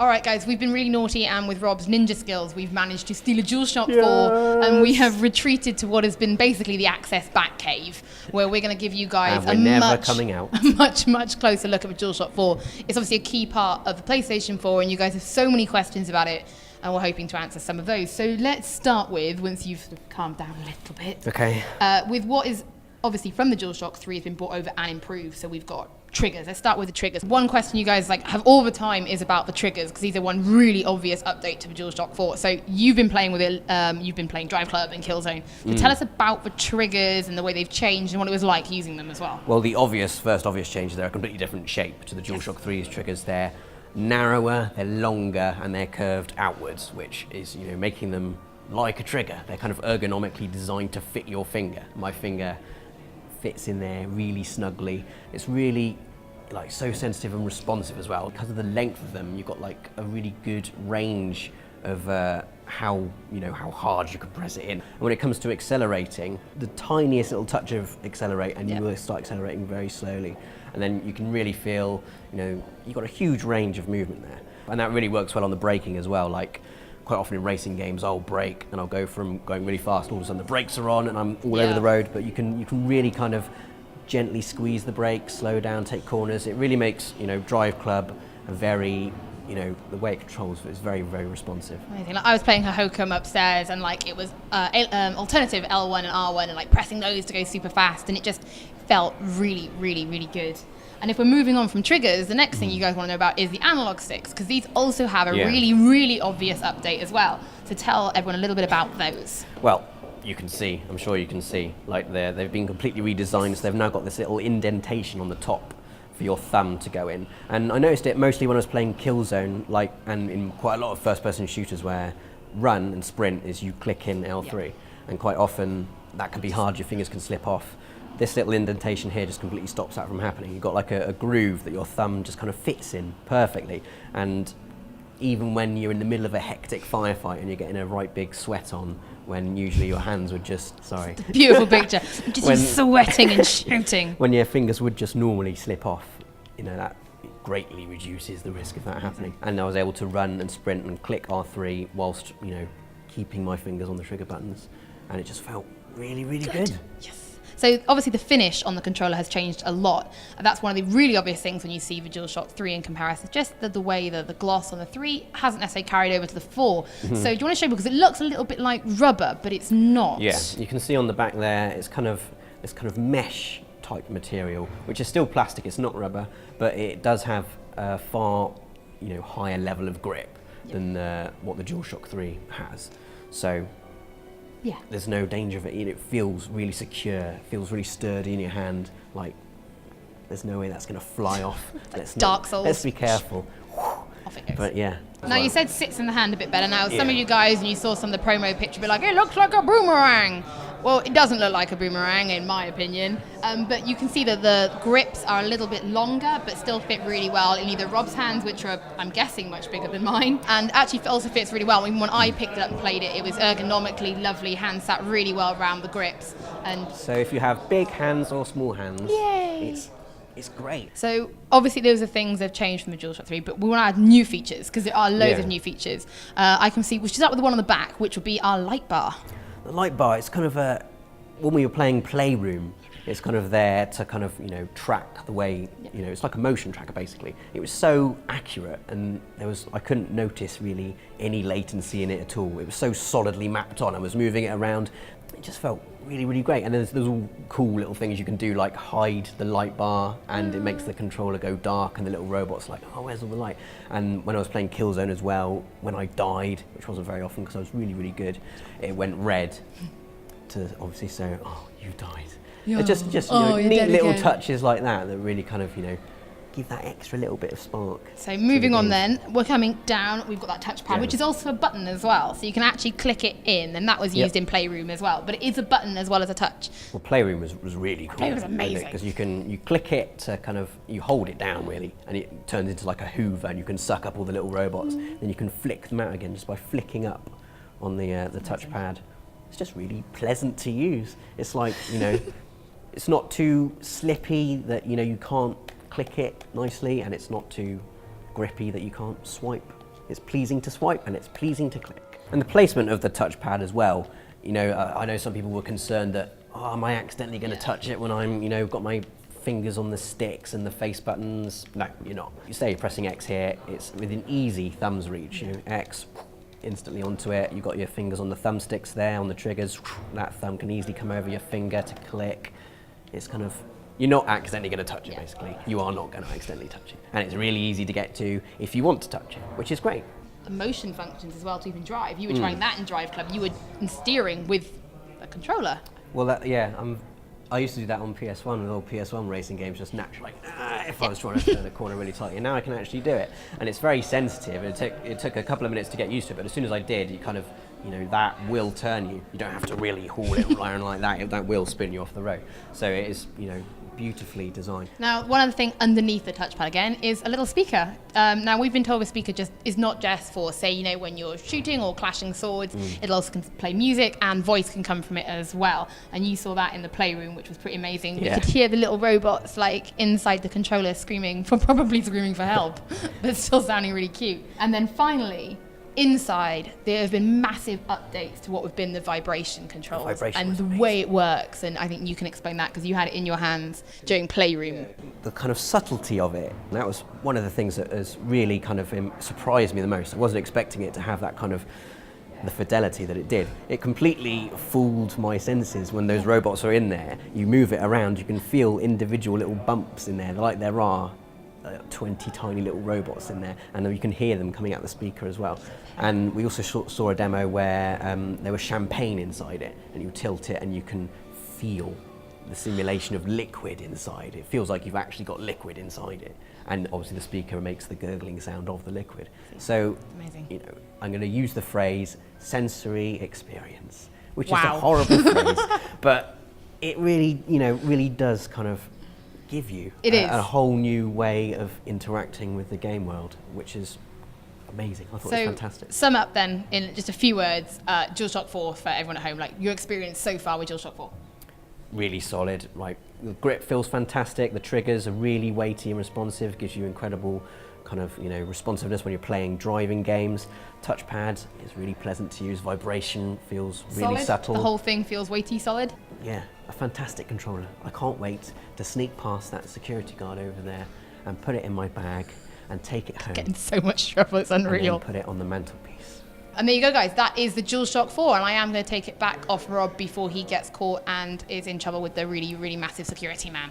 All right, guys, we've been really naughty, and with Rob's ninja skills, we've managed to steal a DualShock 4, and we have retreated to what has been basically the Access Batcave, where we're going to give you guys a much closer look at the DualShock 4. It's obviously a key part of the PlayStation 4, and you guys have so many questions about it, and we're hoping to answer some of those. So let's start with, once you've sort of calmed down a little bit, with what is obviously from the DualShock 3 has been brought over and improved. So we've got triggers. Let's start with the triggers. One question you guys have all the time is about the triggers, because these are one really obvious update to the DualShock 4. So you've been playing with it, you've been playing Drive Club and Killzone. So tell us about the triggers and the way they've changed and what it was like using them as well. Well, the first obvious change, they're a completely different shape to the DualShock 3's triggers. They're narrower, they're longer, and they're curved outwards, which is, making them like a trigger. They're kind of ergonomically designed to fit your finger. My finger fits in there really snugly. It's really so sensitive and responsive as well. Because of the length of them, you've got a really good range of how hard you can press it in. And when it comes to accelerating, the tiniest little touch of accelerate and you will start accelerating very slowly. And then you can really feel, you've got a huge range of movement there. And that really works well on the braking as well. Quite often in racing games, I'll brake and I'll go from going really fast, all of a sudden the brakes are on and I'm all over the road, but you can really kind of gently squeeze the brakes, slow down, take corners. It really makes, Drive Club a very, the way it controls it is very, very responsive. Amazing. I was playing Hohokam upstairs, and it was alternative L1 and R1, and pressing those to go super fast, and it just felt really, really, really good. And if we're moving on from triggers, the next thing you guys want to know about is the analog sticks, because these also have a really, really obvious update as well. So tell everyone a little bit about those. Well, you can see, I'm sure you can see, they've been completely redesigned, so they've now got this little indentation on the top for your thumb to go in. And I noticed it mostly when I was playing Killzone, and in quite a lot of first-person shooters where run and sprint is you click in L3, and quite often that can be hard, your fingers can slip off. This little indentation here just completely stops that from happening. You've got a groove that your thumb just kind of fits in perfectly. And even when you're in the middle of a hectic firefight and you're getting a right big sweat on, when usually your hands would just, Beautiful picture. Just sweating and shooting. When your fingers would just normally slip off, that greatly reduces the risk of that happening. And I was able to run and sprint and click R3 whilst, keeping my fingers on the trigger buttons. And it just felt really, really good. Yes. So obviously the finish on the controller has changed a lot. And that's one of the really obvious things when you see the DualShock 3 in comparison. Just the way the gloss on the 3 hasn't necessarily carried over to the 4. So do you want to show, because it looks a little bit like rubber, but it's not. Yeah, you can see on the back there, it's kind of this kind of mesh type material, which is still plastic, it's not rubber, but it does have a far higher level of grip than what the DualShock 3 has. So there's no danger of it. It feels really secure, feels really sturdy in your hand. There's no way that's going to fly off. Dark Souls. Let's be careful. Off it goes. But yeah. Now you said sits in the hand a bit better. Now some of you guys, and you saw some of the promo picture, be like, it looks like a boomerang. Well, it doesn't look like a boomerang, in my opinion. But you can see that the grips are a little bit longer, but still fit really well in either Rob's hands, which are, I'm guessing, much bigger than mine, and actually also fits really well. Even when I picked it up and played it, it was ergonomically lovely. Hands sat really well around the grips. And so if you have big hands or small hands, it's great. So obviously those are things that have changed from the DualShock 3, but we want to add new features, because there are loads of new features. I can see, we'll start with the one on the back, which will be our light bar. The light bar, it's kind of when we were playing Playroom, it's kind of there to kind of, track the way, it's like a motion tracker basically. It was so accurate, and I couldn't notice really any latency in it at all. It was so solidly mapped on. I was moving it around. It just felt really, really great. And there's all cool little things you can do, like hide the light bar, and it makes the controller go dark, and the little robot's like, oh, where's all the light? And when I was playing Killzone as well, when I died, which wasn't very often because I was really, really good, it went red to obviously say, oh, you died. It's just neat little touches like that that really kind of, give that extra little bit of spark. So moving on then, we're coming down, we've got that touchpad, which is also a button as well. So you can actually click it in, and that was used in Playroom as well. But it is a button as well as a touch. Well, Playroom was really cool. Playroom was amazing. Because you click it to kind of, you hold it down really, and it turns into like a Hoover, and you can suck up all the little robots. Then you can flick them out again just by flicking up on the touchpad. It's just really pleasant to use. It's like, it's not too slippy that, you can't click it nicely, and it's not too grippy that you can't swipe it's pleasing to swipe, and it's pleasing to click. And the placement of the touchpad as well, you know, I know some people were concerned that, oh, am I accidentally going to touch it when I'm, you know, got my fingers on the sticks and the face buttons? No, you're not. You say you're pressing X here, it's within easy thumb's reach. You know, X, instantly onto it. You've got your fingers on the thumbsticks there, on the triggers. That thumb can easily come over your finger to click. It's kind of, you're not accidentally going to touch it, basically. You are not going to accidentally touch it. And it's really easy to get to if you want to touch it, which is great. The motion functions as well to even drive. You were trying that in Drive Club. You were steering with a controller. Well, I used to do that on PS1 with old PS1 racing games, just naturally, if I was trying to turn a corner really tightly. And now I can actually do it. And it's very sensitive. It took a couple of minutes to get used to it, but as soon as I did, you kind of, you know, that will turn you. You don't have to really haul it around like that. That will spin you off the road. So it is, you know, beautifully designed. Now, one other thing underneath the touchpad again is a little speaker. Now, we've been told a speaker is not just for, say, you know, when you're shooting or clashing swords. It also can play music, and voice can come from it as well. And you saw that in the playroom, which was pretty amazing. Yeah. You could hear the little robots like inside the controller probably screaming for help, but still sounding really cute. And then finally, inside, there have been massive updates to what have been the vibration controls and the way it works. And I think you can explain that because you had it in your hands during Playroom. The kind of subtlety of it, that was one of the things that has really kind of surprised me the most. I wasn't expecting it to have that kind of the fidelity that it did. It completely fooled my senses when those robots are in there. You move it around, you can feel individual little bumps in there, like there are 20 tiny little robots in there, and you can hear them coming out the speaker as well. And we also saw a demo where there was champagne inside it, and you tilt it and you can feel the simulation of liquid inside. It feels like you've actually got liquid inside it, and obviously the speaker makes the gurgling sound of the liquid. So, amazing. You know, I'm going to use the phrase sensory experience, which is a Wow. horrible phrase, but it really, you know, really does kind of give you a whole new way of interacting with the game world, which is amazing. I thought it was fantastic. Sum up then in just a few words, DualShock 4 for everyone at home, like your experience so far with DualShock 4. Really solid. Like, the grip feels fantastic. The triggers are really weighty and responsive. Gives you incredible kind of, you know, responsiveness when you're playing driving games. Touchpad is really pleasant to use. Vibration feels really subtle. The whole thing feels weighty, solid. Yeah, a fantastic controller. I can't wait to sneak past that security guard over there and put it in my bag and take it home. Getting so much trouble, it's unreal. And then put it on the mantelpiece. And there you go, guys. That is the DualShock 4, and I am going to take it back off Rob before he gets caught and is in trouble with the really, really massive security man.